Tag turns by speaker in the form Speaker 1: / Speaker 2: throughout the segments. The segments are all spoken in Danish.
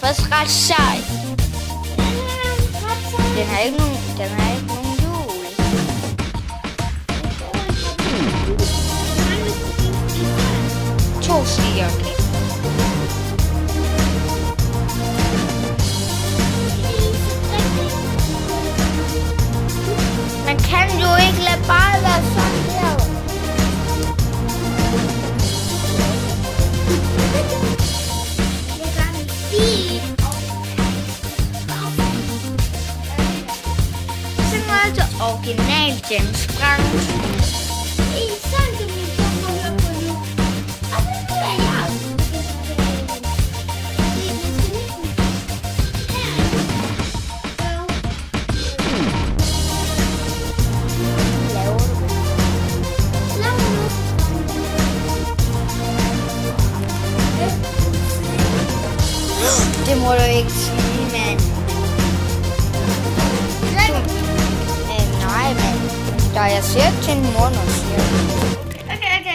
Speaker 1: faktisk ret sej. Den har ikke nogen hjul. To stiger, okay. Man kan jo ikke lade bare være sådan her. Original James Brown.
Speaker 2: Sådan kan vi komme og høre på nu. Og det er jeg også.
Speaker 1: Det må du ikke sige, mand. Nej, men da jeg siger til en mor, når jeg siger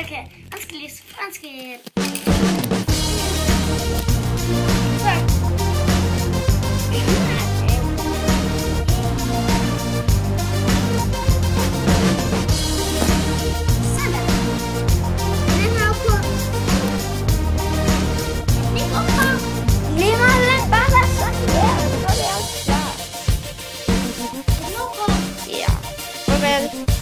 Speaker 2: Okay. Han skal læse fransk.
Speaker 1: farvel.